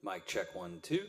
Mic check 1 2.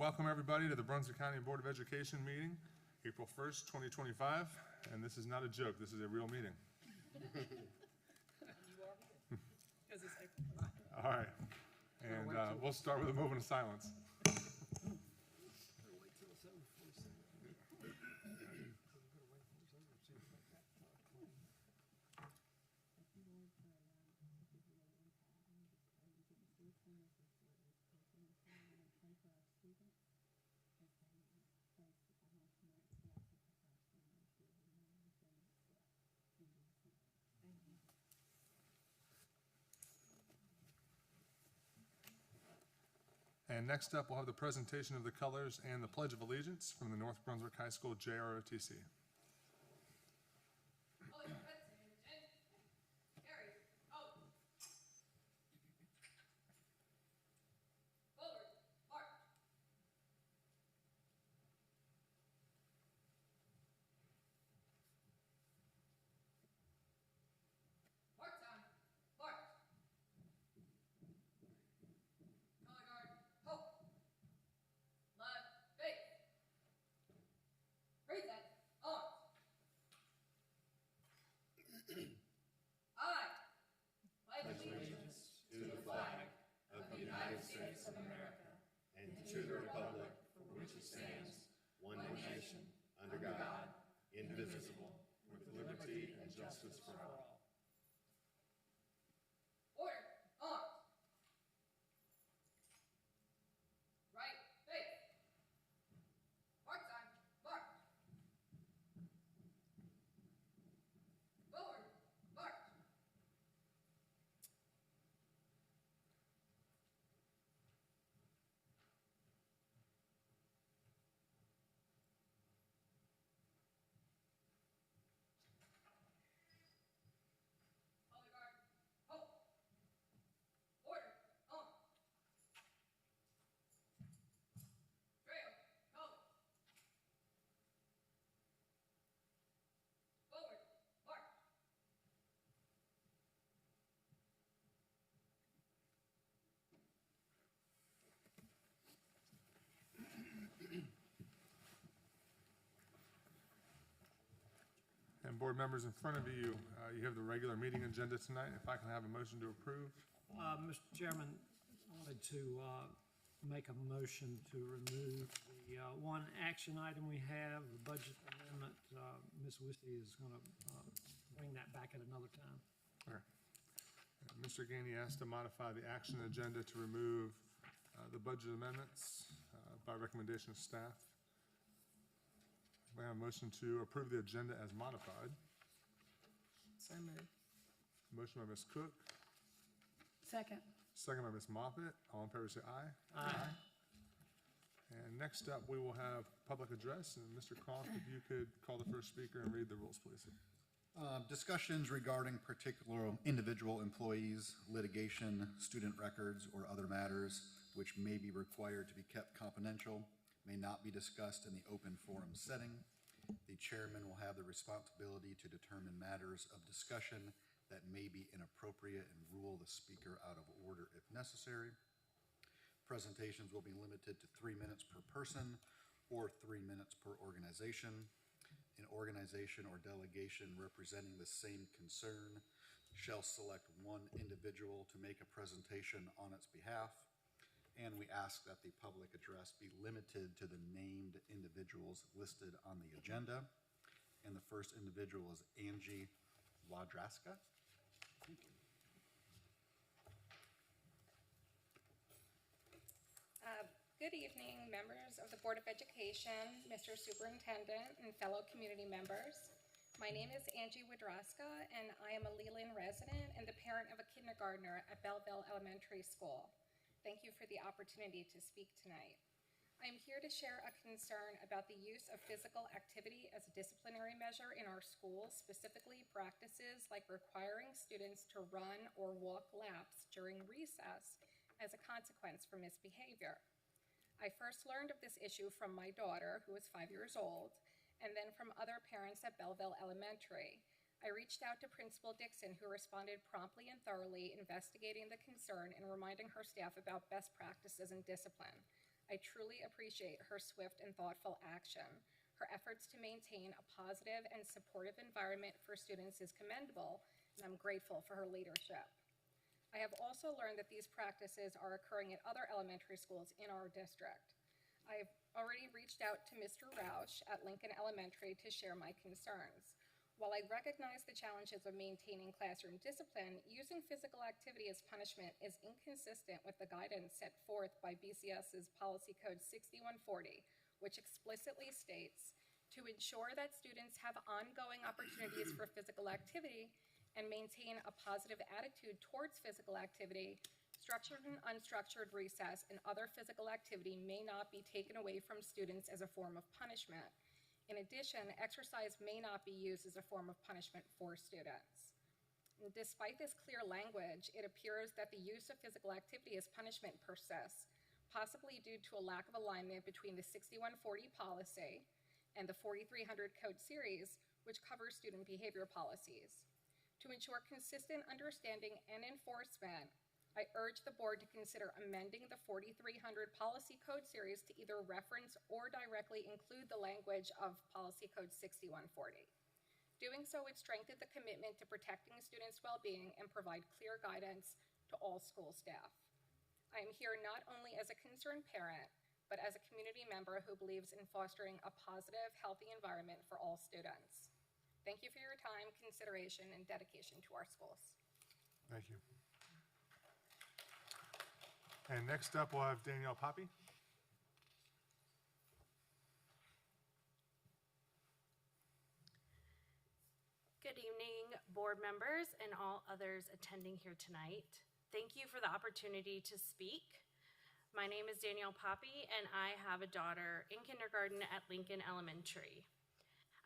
Welcome everybody to the Brunswick County Board of Education meeting, April 1st, 2025, and this is not a joke, this is a real meeting. All right, and we'll start with a moment of silence. And next up, we'll have the presentation of the colors and the Pledge of Allegiance from the North Brunswick High School JROTC. To the republic for which it stands, one nation, under God, indivisible, with liberty and justice for all. Order, arms. Right, face. Mark time, march. Forward, march. And board members, in front of you, you have the regular meeting agenda tonight. If I can have a motion to approve. Mr. Chairman, I wanted to make a motion to remove the one action item we have, the budget amendment. Ms. Wisty is going to bring that back at another time. All right. Mr. Gainey asked to modify the action agenda to remove the budget amendments by recommendation of staff. We have a motion to approve the agenda as modified. So moved. Motion by Ms. Cook, Second. second by Ms. Moffitt. All in favor say aye. Aye. And next up, we will have public address. And Mr. Croft, if you could call the first speaker and read the rules, please. Discussions regarding particular individual employees, litigation, student records, or other matters which may be required to be kept confidential may not be discussed in the open forum setting. The chairman will have the responsibility to determine matters of discussion that may be inappropriate and rule the speaker out of order if necessary. Presentations will be limited to 3 minutes per person or 3 minutes per organization. An organization or delegation representing the same concern shall select one individual to make a presentation on its behalf. And we ask that the public address be limited to the named individuals listed on the agenda. And the first individual is Angie Wadraska. Thank you. Good evening, members of the Board of Education, Mr. Superintendent, and fellow community members. My name is Angie Wadraska, and I am a Leland resident and the parent of a kindergartner at Belleville Elementary School. Thank you for the opportunity to speak tonight. I am here to share a concern about the use of physical activity as a disciplinary measure in our schools, specifically practices like requiring students to run or walk laps during recess as a consequence for misbehavior. I first learned of this issue from my daughter, who was 5 years old, and then from other parents at Belleville Elementary. I reached out to Principal Dixon, who responded promptly and thoroughly, investigating the concern and reminding her staff about best practices and discipline. I truly appreciate her swift and thoughtful action. Her efforts to maintain a positive and supportive environment for students is commendable, and I'm grateful for her leadership. I have also learned that these practices are occurring at other elementary schools in our district. I have already reached out to Mr. Roush at Lincoln Elementary to share my concerns. While I recognize the challenges of maintaining classroom discipline, using physical activity as punishment is inconsistent with the guidance set forth by BCS's Policy Code 6140, which explicitly states, to ensure that students have ongoing opportunities for physical activity and maintain a positive attitude towards physical activity, structured and unstructured recess and other physical activity may not be taken away from students as a form of punishment. In addition, exercise may not be used as a form of punishment for students. And despite this clear language, it appears that the use of physical activity as punishment persists, possibly due to a lack of alignment between the 6140 policy and the 4300 code series, which covers student behavior policies. To ensure consistent understanding and enforcement, I urge the board to consider amending the 4300 policy code series to either reference or directly include the language of policy code 6140. Doing so would strengthen the commitment to protecting students' well-being and provide clear guidance to all school staff. I am here not only as a concerned parent, but as a community member who believes in fostering a positive, healthy environment for all students. Thank you for your time, consideration, and dedication to our schools. Thank you. And next up, we'll have Danielle Poppy. Good evening, board members and all others attending here tonight. Thank you for the opportunity to speak. My name is Danielle Poppy, and I have a daughter in kindergarten at Lincoln Elementary.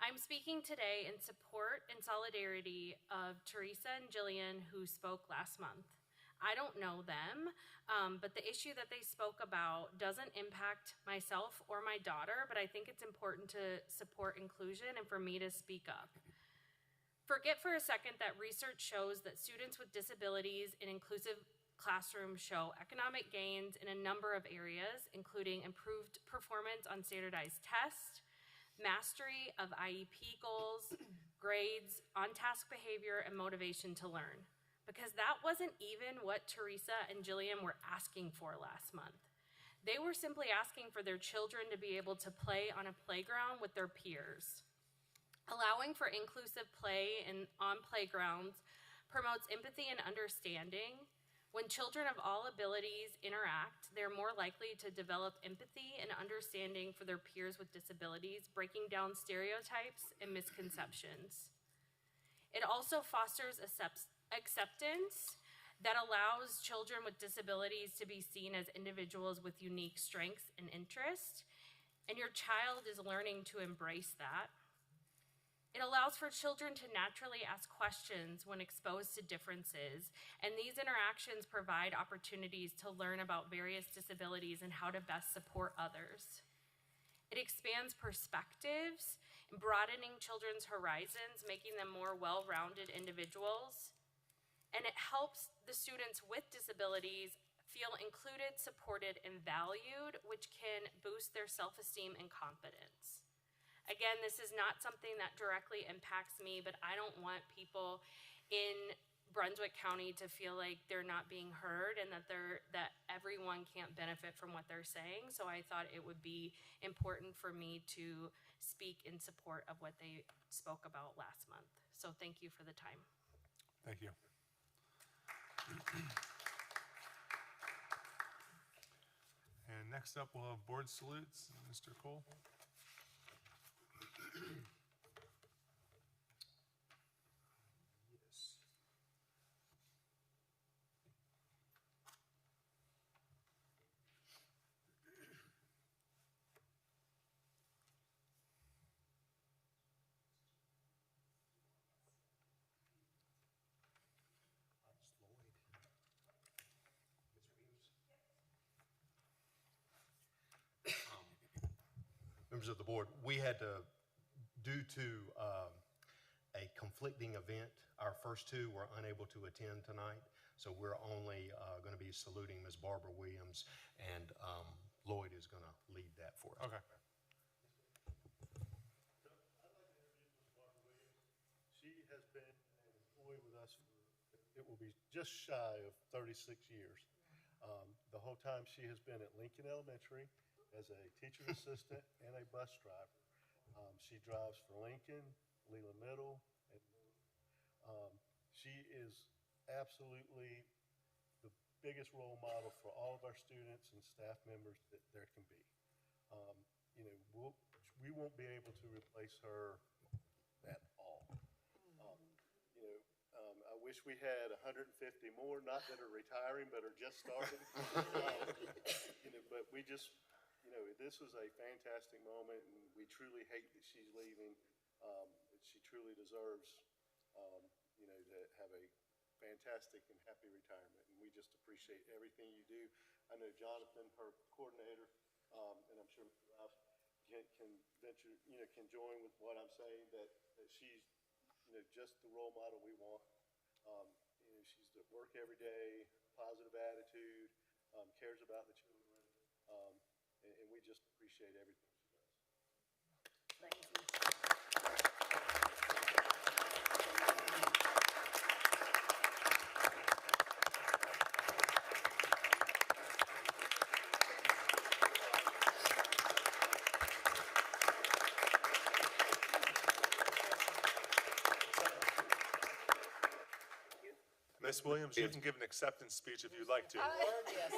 I'm speaking today in support and solidarity of Teresa and Jillian, who spoke last month. I don't know them, but the issue that they spoke about doesn't impact myself or my daughter, but I think it's important to support inclusion and for me to speak up. Forget for a second that research shows that students with disabilities in inclusive classrooms show economic gains in a number of areas, including improved performance on standardized tests, mastery of IEP goals, grades, on-task behavior, and motivation to learn. Because that wasn't even what Teresa and Jillian were asking for last month. They were simply asking for their children to be able to play on a playground with their peers. Allowing for inclusive play on playgrounds promotes empathy and understanding. When children of all abilities interact, they're more likely to develop empathy and understanding for their peers with disabilities, breaking down stereotypes and misconceptions. It also fosters acceptance that allows children with disabilities to be seen as individuals with unique strengths and interests, and your child is learning to embrace that. It allows for children to naturally ask questions when exposed to differences, and these interactions provide opportunities to learn about various disabilities and how to best support others. It expands perspectives, broadening children's horizons, making them more well-rounded individuals. And it helps the students with disabilities feel included, supported, and valued, which can boost their self-esteem and confidence. Again, this is not something that directly impacts me, but I don't want people in Brunswick County to feel like they're not being heard and that everyone can't benefit from what they're saying. So I thought it would be important for me to speak in support of what they spoke about last month. So thank you for the time. Thank you. And next up, we'll have board salutes. Mr. Cole. Members of the board, we had to, due to a conflicting event, our first two were unable to attend tonight, so we're only going to be saluting Ms. Barbara Williams and Lloyd is going to lead that for us. Okay. She has been an employee with us for, it will be just shy of 36 years. The whole time she has been at Lincoln Elementary as a teacher assistant and a bus driver. She drives for Lincoln, Leland Middle, and she is absolutely the biggest role model for all of our students and staff members that there can be. You know, we won't be able to replace her at all. You know, I wish we had 150 more, not that are retiring, but are just starting. You know, but we just, you know, this was a fantastic moment, and we truly hate that she's leaving. She truly deserves, you know, to have a fantastic and happy retirement, and we just appreciate everything you do. I know Jonathan, her coordinator, and I'm sure Mr. Ralph can venture, you know, can join with what I'm saying, that she's, you know, just the role model we want. You know, she's at work every day, positive attitude, cares about the children, and we just appreciate everything she does. Thank you. Ms. Williams, you can give an acceptance speech if you'd like to. Yes.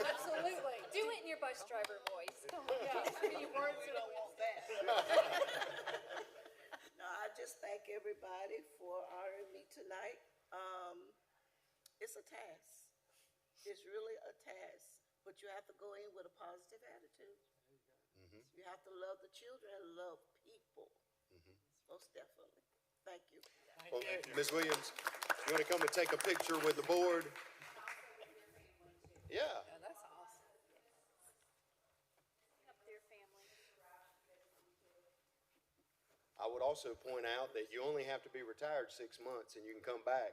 Absolutely. Do it in your bus driver voice. Yeah, you words don't want that. No, I just thank everybody for honoring me tonight. It's a task. It's really a task, but you have to go in with a positive attitude. You have to love the children and love people. Most definitely. Thank you. Well, Ms. Williams, you want to come and take a picture with the board? Yeah. Yeah, that's awesome. I would also point out that you only have to be retired 6 months and you can come back.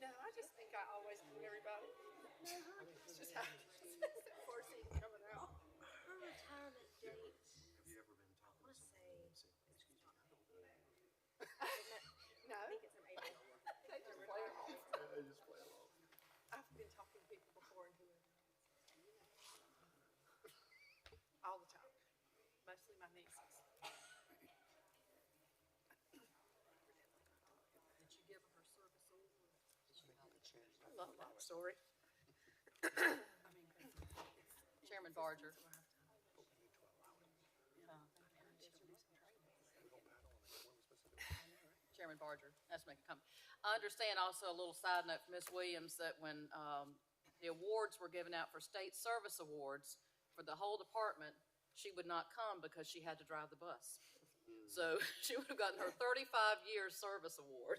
No, I just think I always knew everybody. It's just how, it's that first season coming out. Her retirement date, I want to say, No. I think it's in April. They just play along. I've been talking to people before and who all the time, mostly my nieces. Did you give her service award? I love that story. Chairman Barger. Chairman Barger, has to make a comment. I understand also a little side note from Ms. Williams that when the awards were given out for state service awards for the whole department, she would not come because she had to drive the bus. So she would have gotten her 35-year service award.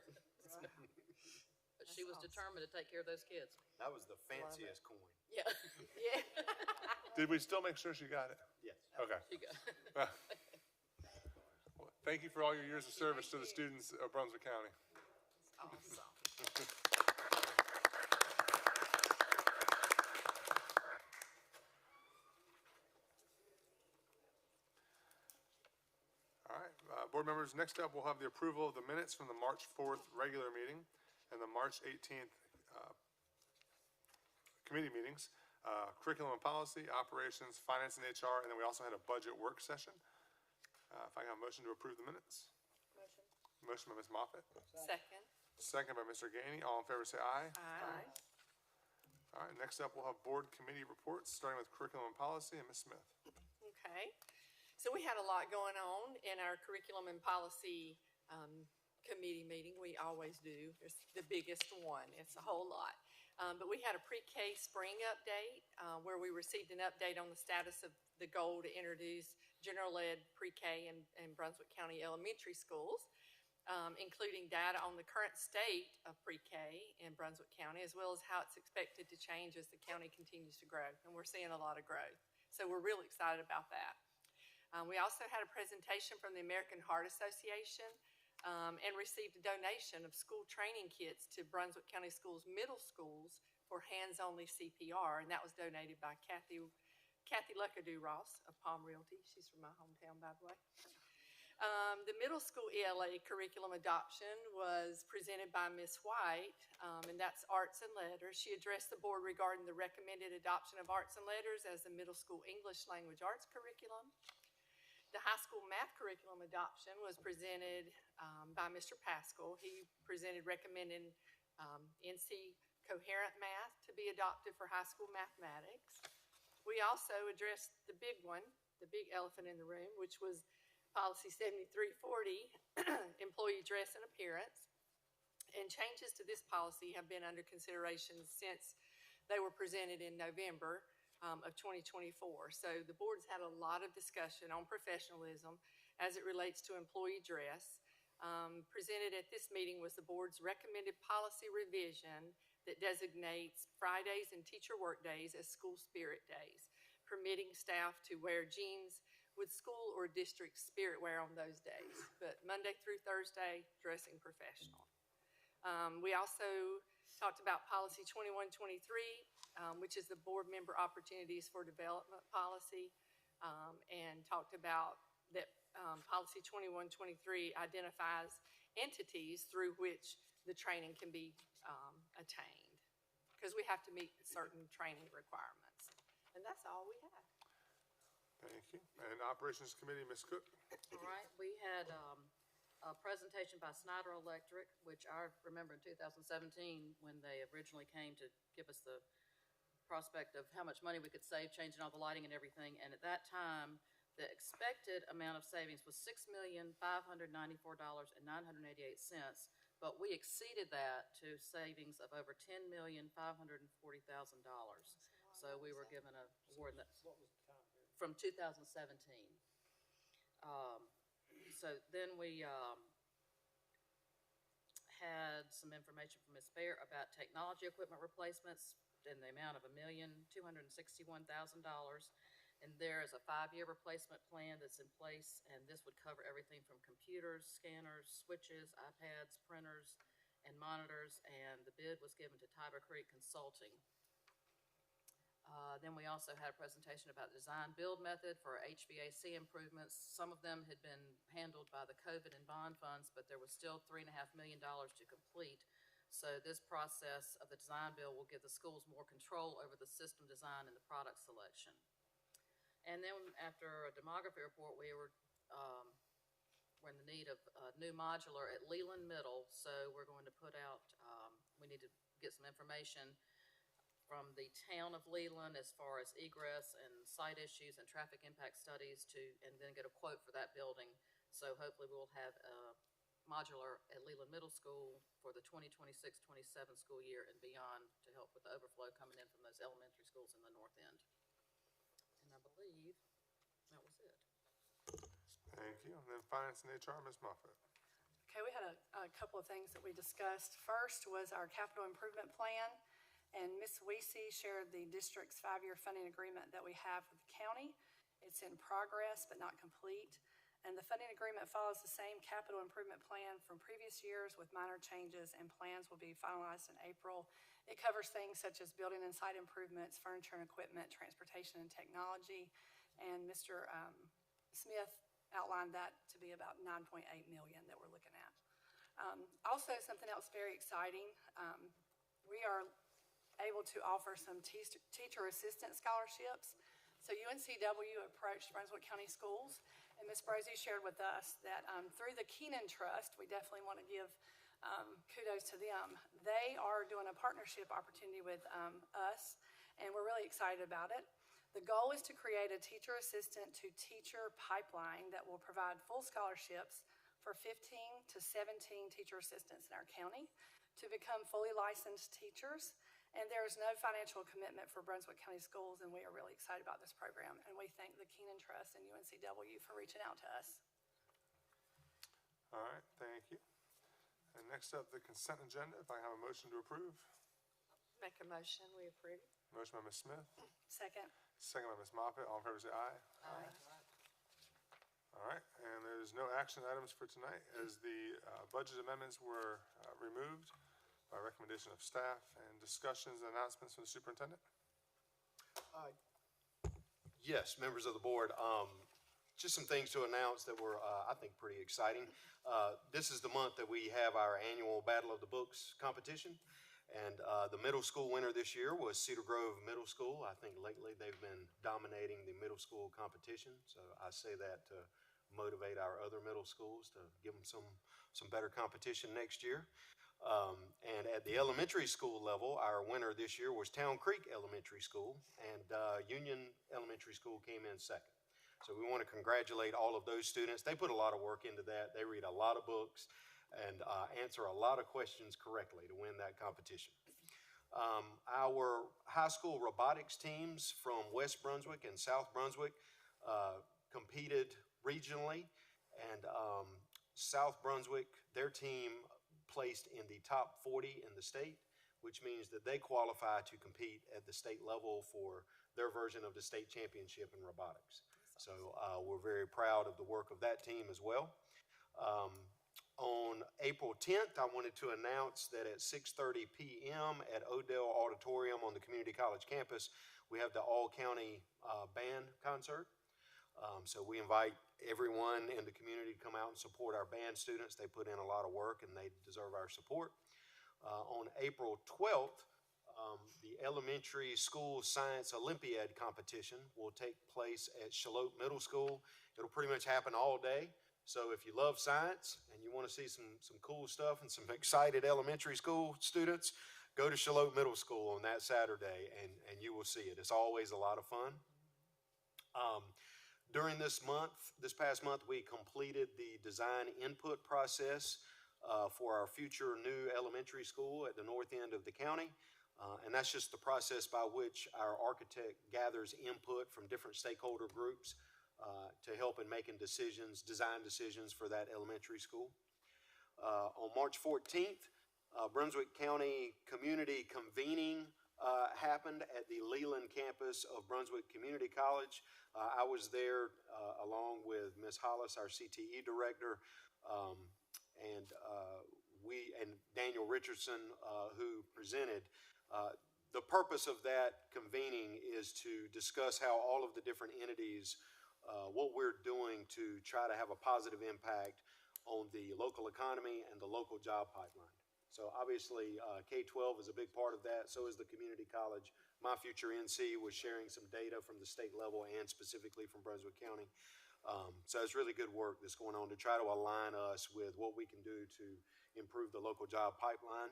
But she was determined to take care of those kids. That was the fanciest coin. Yeah, yeah. Did we still make sure she got it? Yes. Okay. She got. Thank you for all your years of service to the students of Brunswick County. Awesome. All right, board members, next up, we'll have the approval of the minutes from the March 4th regular meeting and the March 18th committee meetings, curriculum and policy, operations, finance and HR, and then we also had a budget work session. If I have a motion to approve the minutes. Motion by Ms. Moffett, Second. second by Mr. Gainey. All in favor say aye. Aye. All right, next up, we'll have board committee reports, starting with curriculum and policy, and Ms. Smith. Okay. So we had a lot going on in our curriculum and policy committee meeting. We always do. It's the biggest one. It's a whole lot. But we had a pre-K spring update where we received an update on the status of the goal to introduce general ed pre-K in Brunswick County elementary schools, including data on the current state of pre-K in Brunswick County, as well as how it's expected to change as the county continues to grow. And we're seeing a lot of growth. So we're really excited about that. We also had a presentation from the American Heart Association and received a donation of school training kits to Brunswick County Schools middle schools for hands-only CPR, and that was donated by Kathy Luckadoo-Ross of Palm Realty. She's from my hometown, by the way. The middle school ELA curriculum adoption was presented by Ms. White, and that's arts and letters. She addressed the board regarding the recommended adoption of arts and letters as the middle school English language arts curriculum. The high school math curriculum adoption was presented by Mr. Pascal. He presented recommending NC coherent math to be adopted for high school mathematics. We also addressed the big one, the big elephant in the room, which was Policy 7340, employee dress and appearance. And changes to this policy have been under consideration since they were presented in November of 2024. So the board's had a lot of discussion on professionalism as it relates to employee dress. Presented at this meeting was the board's recommended policy revision that designates Fridays and teacher work days as school spirit days, permitting staff to wear jeans with school or district spirit wear on those days, but Monday through Thursday, dressing professional. We also talked about policy 2123, which is the board member opportunities for development policy, and talked about that policy 2123 identifies entities through which the training can be attained, because we have to meet certain training requirements. And that's all we had. Thank you. And Operations Committee, Ms. Cook. All right, we had a presentation by Snyder Electric, which I remember in 2017 when they originally came to give us the prospect of how much money we could save changing all the lighting and everything. And at that time, the expected amount of savings was $6,594,988, but we exceeded that to savings of over $10,540,000. So we were given an award from 2017. So then we had some information from Ms. Fair about technology equipment replacements in the amount of $1,261,000. And there is a 5-year replacement plan that's in place, and this would cover everything from computers, scanners, switches, iPads, printers, and monitors, and the bid was given to Tiber Creek Consulting. Then we also had a presentation about the design build method for HVAC improvements. Some of them had been handled by the COVID and bond funds, but there was still $3.5 million to complete. So this process of the design build will give the schools more control over the system design and the product selection. And then after a demography report, we're in the need of a new modular at Leland Middle. So we're going to put out, we need to get some information from the town of Leland as far as egress and site issues and traffic impact studies and then get a quote for that building. So hopefully we'll have a modular at Leland Middle School for the 2026-27 school year and beyond to help with the overflow coming in from those elementary schools in the north end. And I believe that was it. Thank you. And then Finance and HR, Ms. Moffett. Okay, we had a couple of things that we discussed. First was our capital improvement plan, and Ms. Weesey shared the district's 5-year funding agreement that we have with the county. It's in progress but not complete. And the funding agreement follows the same capital improvement plan from previous years with minor changes, and plans will be finalized in April. It covers things such as building and site improvements, furniture and equipment, transportation and technology. And Mr. Smith outlined that to be about $9.8 million that we're looking at. Also, something else very exciting, we are able to offer some teacher assistant scholarships. So UNCW approached Brunswick County Schools, and Ms. Brosey shared with us that through the Keenan Trust, we definitely want to give kudos to them. They are doing a partnership opportunity with us, and we're really excited about it. The goal is to create a teacher assistant to teacher pipeline that will provide full scholarships for 15 to 17 teacher assistants in our county to become fully licensed teachers. And there is no financial commitment for Brunswick County Schools, and we are really excited about this program. And we thank the Keenan Trust and UNCW for reaching out to us. All right, thank you. And next up, the consent agenda. If I have a motion to approve. Make a motion, we approve. Motion by Ms. Smith, Second. second by Ms. Moffitt. All in favor say aye. Aye. All right, and there's no action items for tonight as the budget amendments were removed by recommendation of staff, and discussions and announcements from the superintendent. Yes, members of the board, just some things to announce that were, I think, pretty exciting. This is the month that we have our annual Battle of the Books competition, and the middle school winner this year was Cedar Grove Middle School. I think lately they've been dominating the middle school competition, so I say that to motivate our other middle schools to give them some better competition next year. And at the elementary school level, our winner this year was Town Creek Elementary School, and Union Elementary School came in second. So we want to congratulate all of those students. They put a lot of work into that. They read a lot of books and answer a lot of questions correctly to win that competition. Our high school robotics teams from West Brunswick and South Brunswick competed regionally, and South Brunswick, their team placed in the top 40 in the state, which means that they qualify to compete at the state level for their version of the state championship in robotics. So we're very proud of the work of that team as well. On April 10th, I wanted to announce that at 6:30 p.m. at Odell Auditorium on the Community College campus, we have the all-county band concert. So we invite everyone in the community to come out and support our band students. They put in a lot of work and they deserve our support. On April 12th, the elementary school science Olympiad competition will take place at Shallotte Middle School. It'll pretty much happen all day. So if you love science and you want to see some cool stuff and some excited elementary school students, go to Shallotte Middle School on that Saturday and you will see it. It's always a lot of fun. During this past month, we completed the design input process for our future new elementary school at the north end of the county. And that's just the process by which our architect gathers input from different stakeholder groups to help in making design decisions for that elementary school. On March 14th, Brunswick County Community Convening happened at the Leland campus of Brunswick Community College. I was there along with Ms. Hollis, our CTE director, and Daniel Richardson, who presented. The purpose of that convening is to discuss how all of the different entities, what we're doing to try to have a positive impact on the local economy and the local job pipeline. So obviously, K-12 is a big part of that. So is the community college. My Future NC was sharing some data from the state level and specifically from Brunswick County. So it's really good work that's going on to try to align us with what we can do to improve the local job pipeline.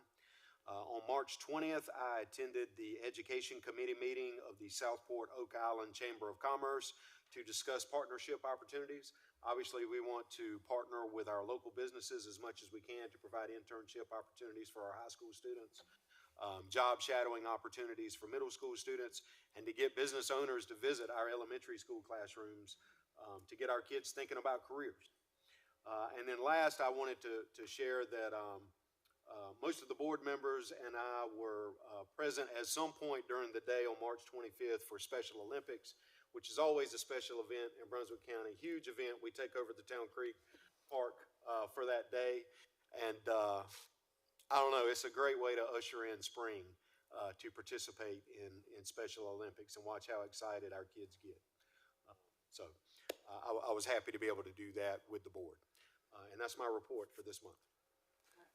On March 20th, I attended the Education Committee meeting of the Southport Oak Island Chamber of Commerce to discuss partnership opportunities. Obviously, we want to partner with our local businesses as much as we can to provide internship opportunities for our high school students, job shadowing opportunities for middle school students, and to get business owners to visit our elementary school classrooms to get our kids thinking about careers. And then last, I wanted to share that most of the board members and I were present at some point during the day on March 25th for Special Olympics. which is always a special event in Brunswick County. Huge event. We take over the Town Creek Park for that day. And I don't know, it's a great way to usher in spring to participate in Special Olympics and watch how excited our kids get. I was happy to be able to do that with the board. And that's my report for this month.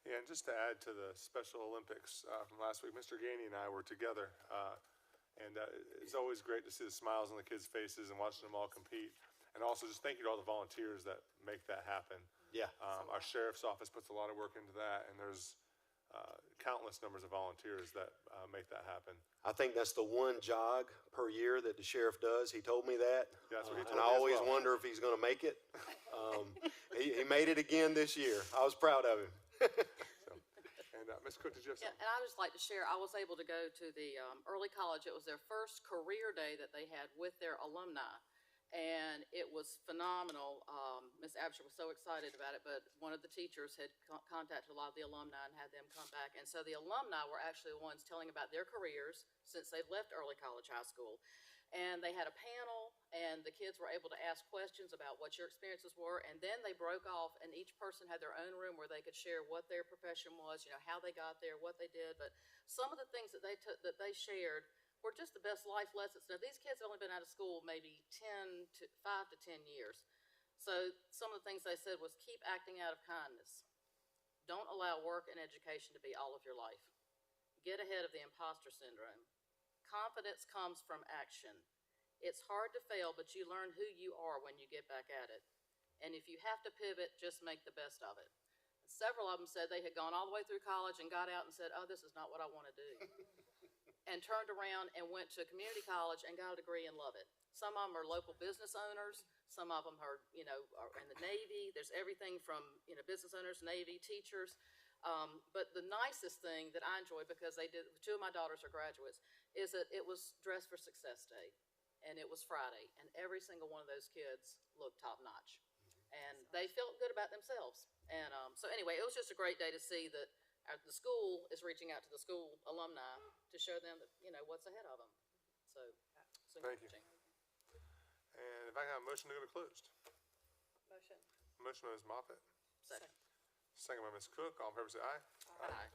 Yeah, and just to add to the Special Olympics from last week, Mr. Gainey and I were together, and it's always great to see the smiles on the kids' faces and watching them all compete. And also just thank you to all the volunteers that make that happen. Yeah. Our sheriff's office puts a lot of work into that, and there's countless numbers of volunteers that make that happen. I think that's the one jog per year that the sheriff does. He told me that. Yeah, that's what he And told I me as always well. wonder if he's going to make it. He made it again this year. I was proud of him. And Ms. Cook, did you have Yeah, something? and I'd just like to share, I was able to go to the early college. It was their first career day that they had with their alumni. And it was phenomenal. Ms. Absher was so excited about it, but one of the teachers had contacted a lot of the alumni and had them come back. And so the alumni were actually the ones telling about their careers since they've left early college high school. And they had a panel, and the kids were able to ask questions about what your experiences were. And then they broke off, and each person had their own room where they could share what their profession was, you know, how they got there, what they did. But some of the things that they shared were just the best life lessons. Now, these kids have only been out of school maybe 5 to 10 years. So some of the things they said was keep acting out of kindness. Don't allow work and education to be all of your life. Get ahead of the imposter syndrome. Confidence comes from action. It's hard to fail, but you learn who you are when you get back at it. And if you have to pivot, just make the best of it. Several of them said they had gone all the way through college and got out and said, oh, this is not what I want to do. And turned around and went to community college and got a degree and love it. Some of them are local business owners. Some of them are, are in the Navy. There's everything from, business owners, Navy, teachers. But the nicest thing that I enjoy, because two of my daughters are graduates, is that it was Dress for Success Day, and it was Friday, and every single one of those kids looked top notch, and they felt good about themselves. And so anyway, it was just a great day to see that the school is reaching out to the school alumni to show them that, what's ahead of them. So Thank you. And if I can have a motion to go to closed. Motion. Motion by Ms. Moffitt, Second. second by Ms. Cook. All in favor say aye. Aye.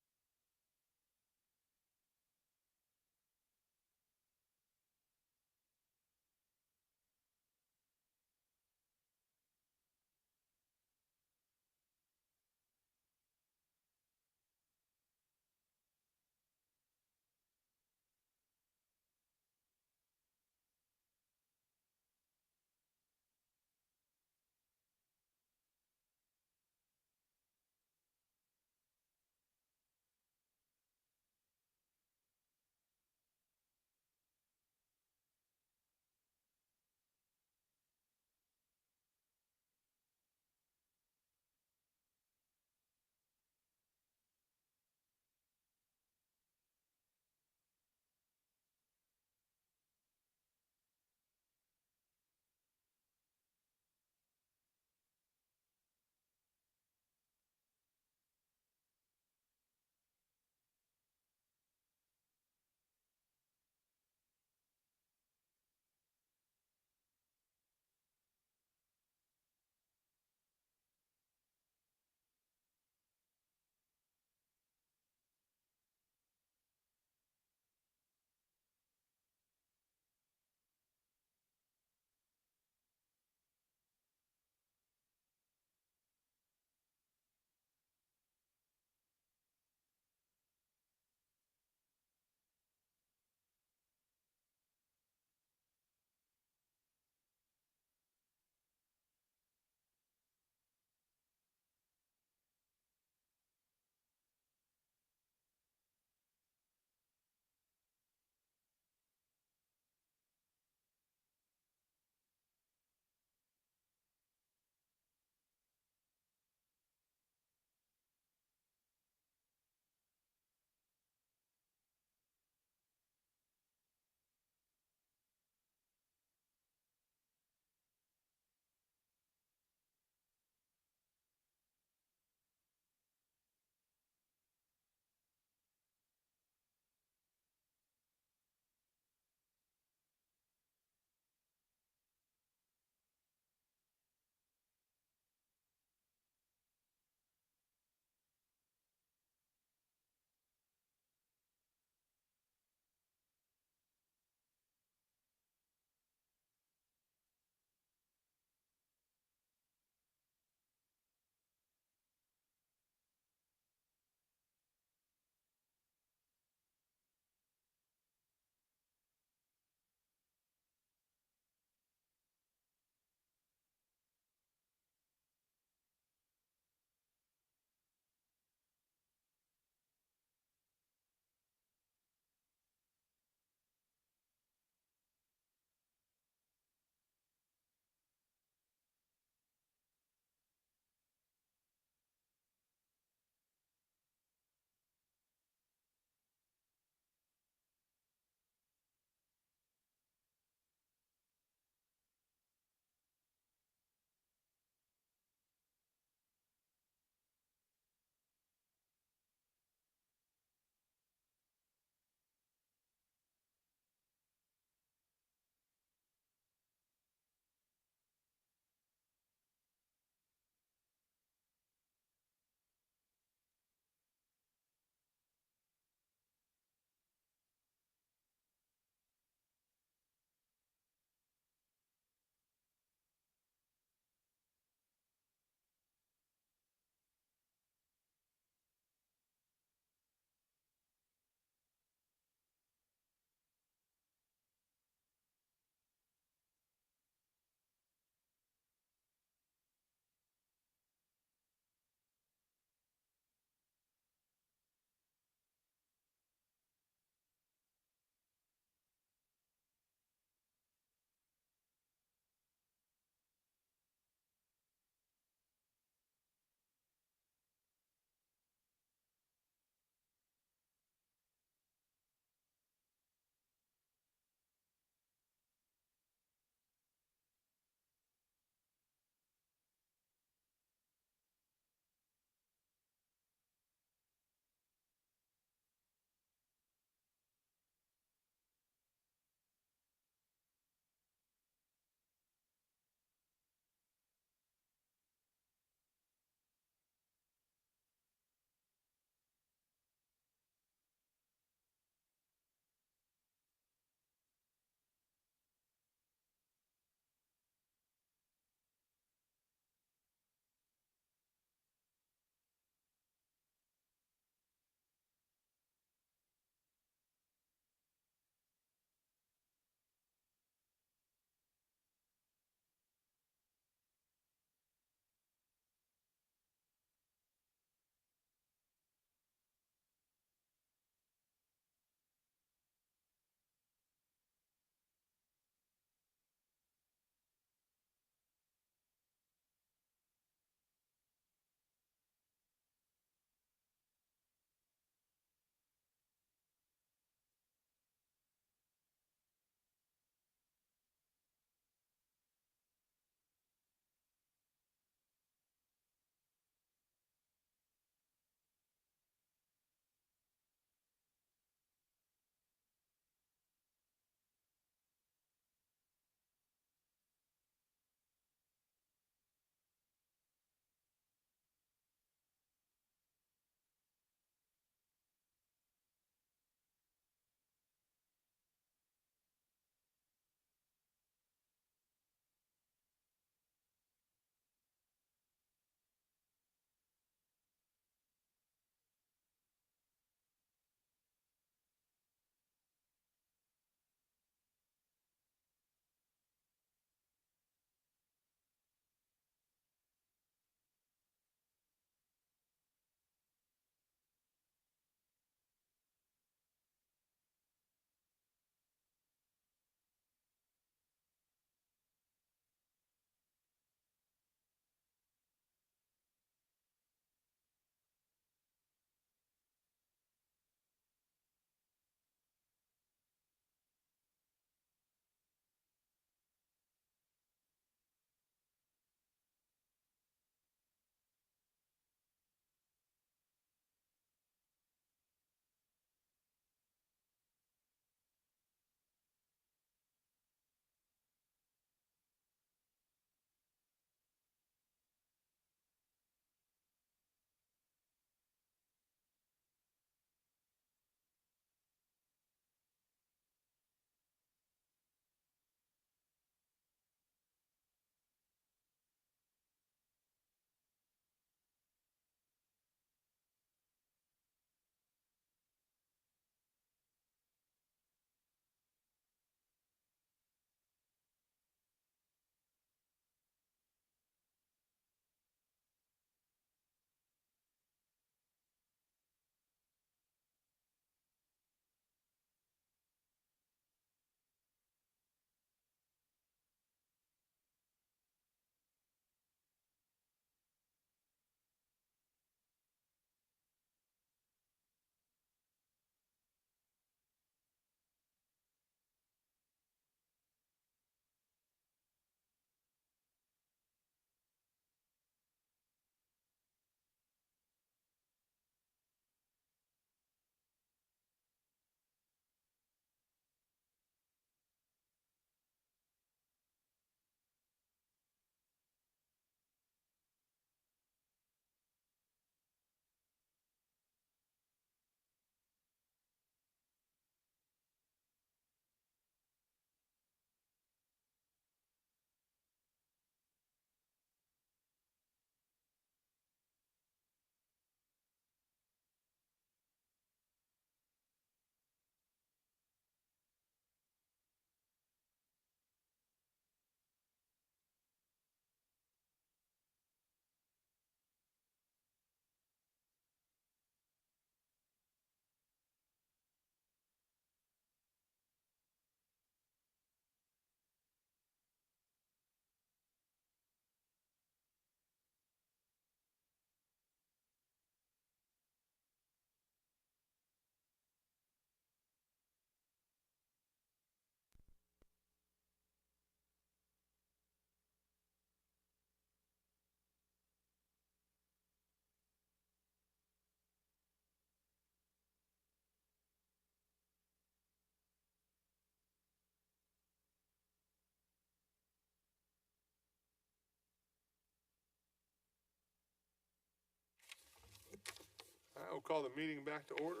right, we'll call the meeting back to order.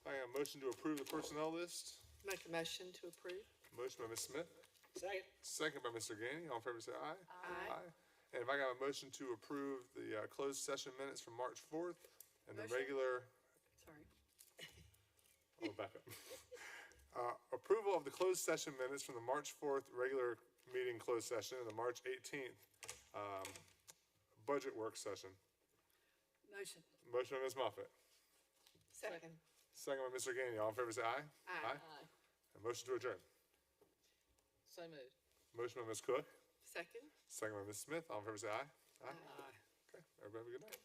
I got a motion to approve the personnel list. Make a motion to approve. Motion by Ms. Smith, Second. second by Mr. Gainey. All in favor, say aye. Aye. And if I got a motion to approve the closed session minutes from March 4th and the Motion. regular, Sorry. I'll back up. Approval of the closed session minutes from the March 4th regular meeting closed session and the March 18th budget work session. Motion. Motion by Ms. Moffett, Second. second by Mr. Gainey. All in favor, say aye. Aye. And motion to adjourn. So moved. Motion by Ms. Cook, Second. second by Ms. Smith. All in favor, say aye. Aye. Okay, everybody have a good night.